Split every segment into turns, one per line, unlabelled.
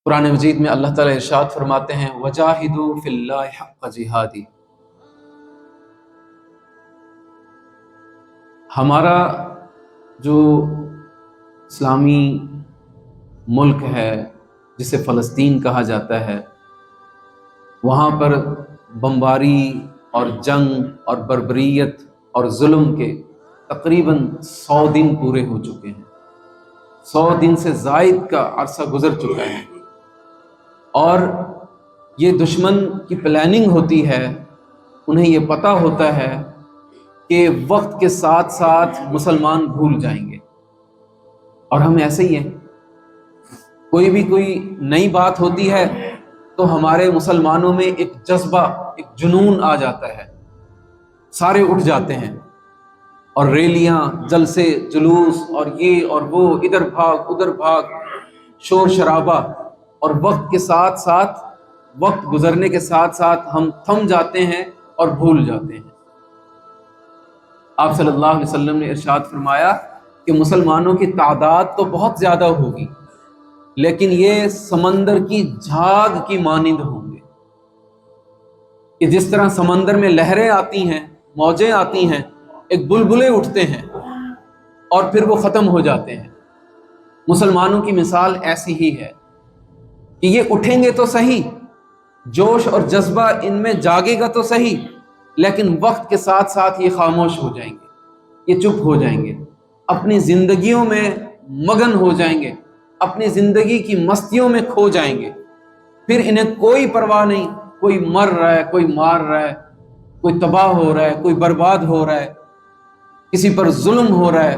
قرآن مجید میں اللہ تعالیٰ ارشاد فرماتے ہیں وجاہدوا فی اللہ حق جہادی۔ ہمارا جو اسلامی ملک ہے جسے فلسطین کہا جاتا ہے، وہاں پر بمباری اور جنگ اور بربریت اور ظلم کے تقریباً 100 دن پورے ہو چکے ہیں۔ 100 دن سے زائد کا عرصہ گزر چکا ہے، اور یہ دشمن کی پلاننگ ہوتی ہے، انہیں یہ پتہ ہوتا ہے کہ وقت کے ساتھ ساتھ مسلمان بھول جائیں گے، اور ہم ایسے ہی ہیں۔ کوئی نئی بات ہوتی ہے تو ہمارے مسلمانوں میں ایک جذبہ، ایک جنون آ جاتا ہے، سارے اٹھ جاتے ہیں اور ریلیاں، جلسے، جلوس اور یہ اور وہ، ادھر بھاگ ادھر بھاگ، شور شرابہ، اور وقت کے ساتھ ساتھ، وقت گزرنے کے ساتھ ساتھ ہم تھم جاتے ہیں اور بھول جاتے ہیں۔ آپ صلی اللہ علیہ وسلم نے ارشاد فرمایا کہ مسلمانوں کی تعداد تو بہت زیادہ ہوگی، لیکن یہ سمندر کی جھاگ کی مانند ہوں گے، کہ جس طرح سمندر میں لہریں آتی ہیں، موجیں آتی ہیں، ایک بلبلے اٹھتے ہیں اور پھر وہ ختم ہو جاتے ہیں۔ مسلمانوں کی مثال ایسی ہی ہے کہ یہ اٹھیں گے تو صحیح، جوش اور جذبہ ان میں جاگے گا تو صحیح، لیکن وقت کے ساتھ ساتھ یہ خاموش ہو جائیں گے، یہ چپ ہو جائیں گے، اپنی زندگیوں میں مگن ہو جائیں گے، اپنی زندگی کی مستیوں میں کھو جائیں گے، پھر انہیں کوئی پرواہ نہیں، کوئی مر رہا ہے، کوئی مار رہا ہے، کوئی تباہ ہو رہا ہے، کوئی برباد ہو رہا ہے، کسی پر ظلم ہو رہا ہے،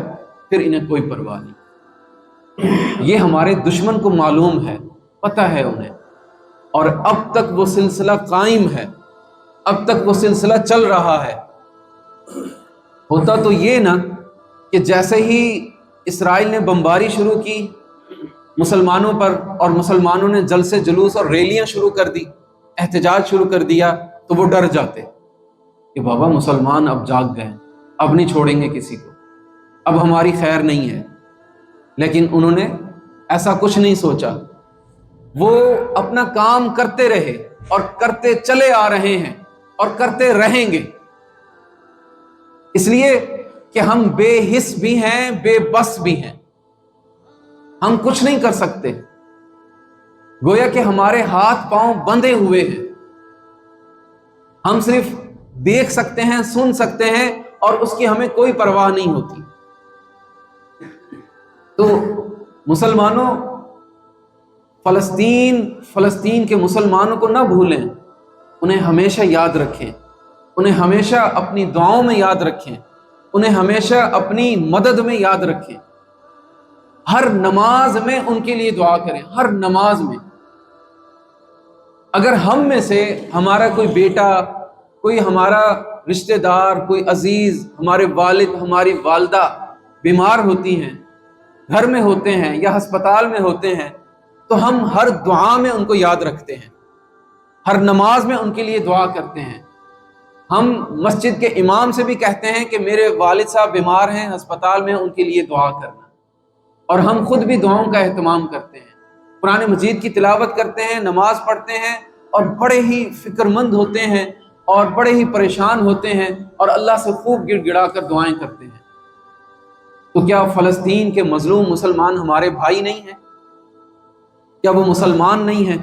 پھر انہیں کوئی پرواہ نہیں۔ یہ ہمارے دشمن کو معلوم ہے، پتہ ہے انہیں، اور اب تک وہ سلسلہ قائم ہے، اب تک وہ سلسلہ چل رہا ہے۔ ہوتا تو یہ نا کہ جیسے ہی اسرائیل نے بمباری شروع کی مسلمانوں پر، اور مسلمانوں نے جلسے جلوس اور ریلیاں شروع کر دی، احتجاج شروع کر دیا، تو وہ ڈر جاتے کہ بابا مسلمان اب جاگ گئے، اب نہیں چھوڑیں گے کسی کو، اب ہماری خیر نہیں ہے۔ لیکن انہوں نے ایسا کچھ نہیں سوچا، وہ اپنا کام کرتے رہے اور کرتے چلے آ رہے ہیں اور کرتے رہیں گے، اس لیے کہ ہم بے حس بھی ہیں، بے بس بھی ہیں، ہم کچھ نہیں کر سکتے، گویا کہ ہمارے ہاتھ پاؤں بندھے ہوئے ہیں، ہم صرف دیکھ سکتے ہیں، سن سکتے ہیں، اور اس کی ہمیں کوئی پرواہ نہیں ہوتی۔ تو مسلمانوں، فلسطین کے مسلمانوں کو نہ بھولیں، انہیں ہمیشہ یاد رکھیں، انہیں ہمیشہ اپنی دعاؤں میں یاد رکھیں، انہیں ہمیشہ اپنی مدد میں یاد رکھیں، ہر نماز میں ان کے لیے دعا کریں، ہر نماز میں۔ اگر ہم میں سے ہمارا کوئی بیٹا، کوئی ہمارا رشتہ دار، کوئی عزیز، ہمارے والد، ہماری والدہ بیمار ہوتی ہیں، گھر میں ہوتے ہیں یا ہسپتال میں ہوتے ہیں، تو ہم ہر دعا میں ان کو یاد رکھتے ہیں، ہر نماز میں ان کے لیے دعا کرتے ہیں۔ ہم مسجد کے امام سے بھی کہتے ہیں کہ میرے والد صاحب بیمار ہیں ہسپتال میں، ان کے لیے دعا کرنا، اور ہم خود بھی دعاؤں کا اہتمام کرتے ہیں، قرآن مجید کی تلاوت کرتے ہیں، نماز پڑھتے ہیں، اور بڑے ہی فکر مند ہوتے ہیں اور بڑے ہی پریشان ہوتے ہیں، اور اللہ سے خوب گڑ گڑا کر دعائیں کرتے ہیں۔ تو کیا فلسطین کے مظلوم مسلمان ہمارے بھائی نہیں ہیں؟ کیا وہ مسلمان نہیں ہیں؟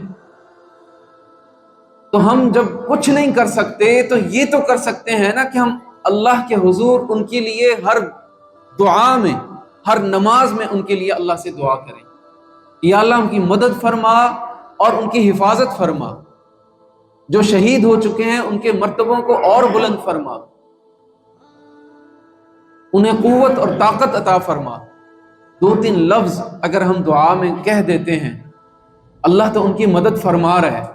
تو ہم جب کچھ نہیں کر سکتے تو یہ تو کر سکتے ہیں نا کہ ہم اللہ کے حضور ان کے لیے ہر دعا میں، ہر نماز میں ان کے لیے اللہ سے دعا کریں، یا اللہ ان کی مدد فرما اور ان کی حفاظت فرما، جو شہید ہو چکے ہیں ان کے مرتبوں کو اور بلند فرما، انہیں قوت اور طاقت عطا فرما۔ 2-3 لفظ اگر ہم دعا میں کہہ دیتے ہیں، اللہ تو ان کی مدد فرما رہا ہے،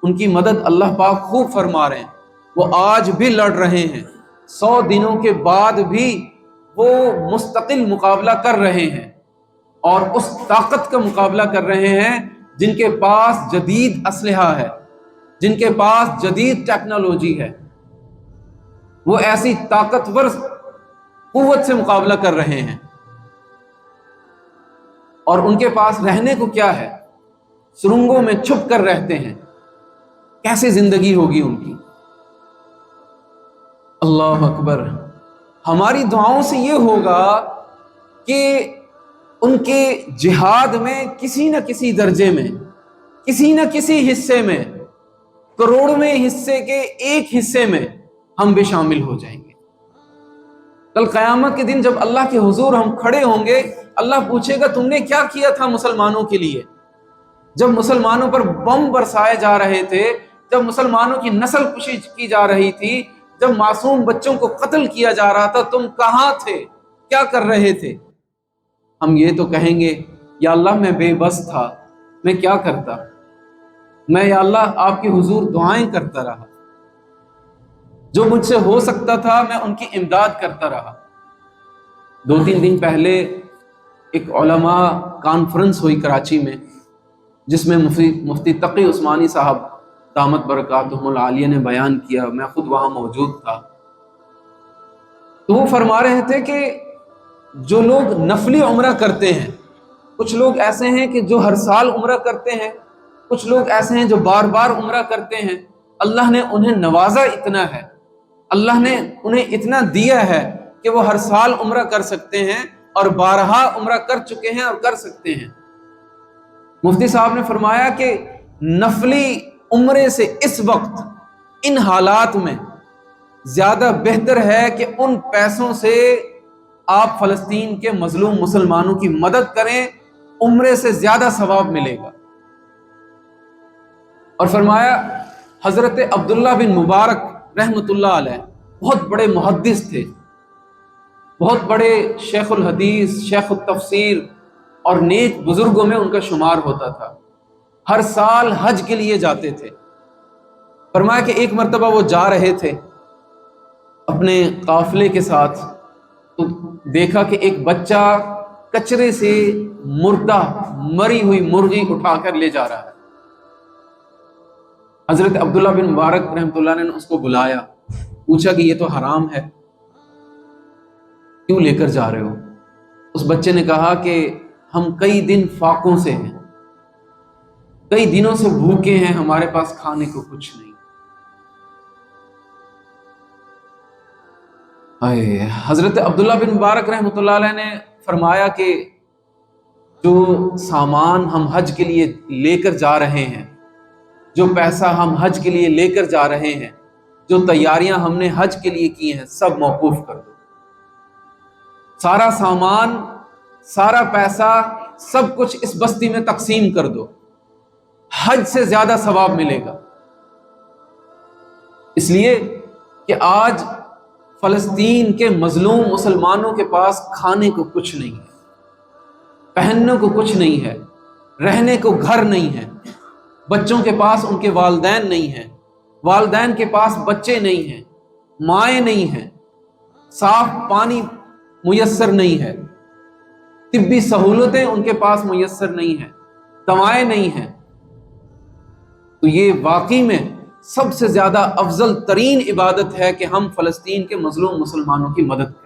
ان کی مدد اللہ پاک خوب فرما رہے ہیں۔ وہ آج بھی لڑ رہے ہیں، 100 دنوں کے بعد بھی وہ مستقل مقابلہ کر رہے ہیں، اور اس طاقت کا مقابلہ کر رہے ہیں جن کے پاس جدید اسلحہ ہے، جن کے پاس جدید ٹیکنالوجی ہے، وہ ایسی طاقتور قوت سے مقابلہ کر رہے ہیں، اور ان کے پاس رہنے کو کیا ہے؟ سرنگوں میں چھپ کر رہتے ہیں، کیسے زندگی ہوگی ان کی؟ اللہ اکبر۔ ہماری دعاؤں سے یہ ہوگا کہ ان کے جہاد میں کسی نہ کسی درجے میں، کسی نہ کسی حصے میں، کروڑویں حصے کے ایک حصے میں ہم بھی شامل ہو جائیں گے۔ کل قیامت کے دن جب اللہ کے حضور ہم کھڑے ہوں گے، اللہ پوچھے گا تم نے کیا کیا تھا مسلمانوں کے لیے؟ جب مسلمانوں پر بم برسائے جا رہے تھے، جب مسلمانوں کی نسل کشی کی جا رہی تھی، جب معصوم بچوں کو قتل کیا جا رہا تھا، تم کہاں تھے؟ کیا کر رہے تھے؟ ہم یہ تو کہیں گے یا اللہ میں بے بس تھا، میں کیا کرتا؟ میں یا اللہ آپ کے حضور دعائیں کرتا رہا، جو مجھ سے ہو سکتا تھا میں ان کی امداد کرتا رہا۔ 2-3 دن پہلے ایک علماء کانفرنس ہوئی کراچی میں، جس میں مفتی تقی عثمانی صاحب دامت برکاتہم العالیہ نے بیان کیا، میں خود وہاں موجود تھا۔ تو وہ فرما رہے تھے کہ جو لوگ نفلی عمرہ کرتے ہیں، کچھ لوگ ایسے ہیں کہ جو ہر سال عمرہ کرتے ہیں، کچھ لوگ ایسے ہیں جو بار بار عمرہ کرتے ہیں، اللہ نے انہیں نوازا اتنا ہے، اللہ نے انہیں اتنا دیا ہے کہ وہ ہر سال عمرہ کر سکتے ہیں اور بارہا عمرہ کر چکے ہیں اور کر سکتے ہیں۔ مفتی صاحب نے فرمایا کہ نفلی عمرے سے اس وقت ان حالات میں زیادہ بہتر ہے کہ ان پیسوں سے آپ فلسطین کے مظلوم مسلمانوں کی مدد کریں، عمرے سے زیادہ ثواب ملے گا۔ اور فرمایا حضرت عبداللہ بن مبارک رحمۃ اللہ علیہ بہت بڑے محدث تھے، بہت بڑے شیخ الحدیث، شیخ التفسیر اور نیک بزرگوں میں ان کا شمار ہوتا تھا، ہر سال حج کے لیے جاتے تھے۔ فرمایا کہ ایک مرتبہ وہ جا رہے تھے اپنے قافلے کے ساتھ، تو دیکھا کہ ایک بچہ کچرے سے مردہ مری ہوئی مرغی اٹھا کر لے جا رہا ہے۔ حضرت عبداللہ بن مبارک رحمۃ اللہ نے اس کو بلایا، پوچھا کہ یہ تو حرام ہے، کیوں لے کر جا رہے ہو؟ اس بچے نے کہا کہ ہم کئی دن فاقوں سے ہیں، کئی دنوں سے بھوکے ہیں، ہمارے پاس کھانے کو کچھ نہیں۔ حضرت عبداللہ بن مبارک رحمۃ اللہ علیہ نے فرمایا کہ جو سامان ہم حج کے لیے لے کر جا رہے ہیں، جو پیسہ ہم حج کے لیے لے کر جا رہے ہیں، جو تیاریاں ہم نے حج کے لیے کی ہیں، سب موقوف کر دو۔ سارا سامان، سارا پیسہ، سب کچھ اس بستی میں تقسیم کر دو، حج سے زیادہ ثواب ملے گا۔ اس لیے کہ آج فلسطین کے مظلوم مسلمانوں کے پاس کھانے کو کچھ نہیں ہے، پہننے کو کچھ نہیں ہے، رہنے کو گھر نہیں ہے، بچوں کے پاس ان کے والدین نہیں ہیں، والدین کے پاس بچے نہیں ہیں، مائیں نہیں ہیں، صاف پانی میسر نہیں ہے، طبی سہولتیں ان کے پاس میسر نہیں ہیں، دوائیں نہیں ہیں۔ تو یہ واقعی میں سب سے زیادہ افضل ترین عبادت ہے کہ ہم فلسطین کے مظلوم مسلمانوں کی مدد کریں۔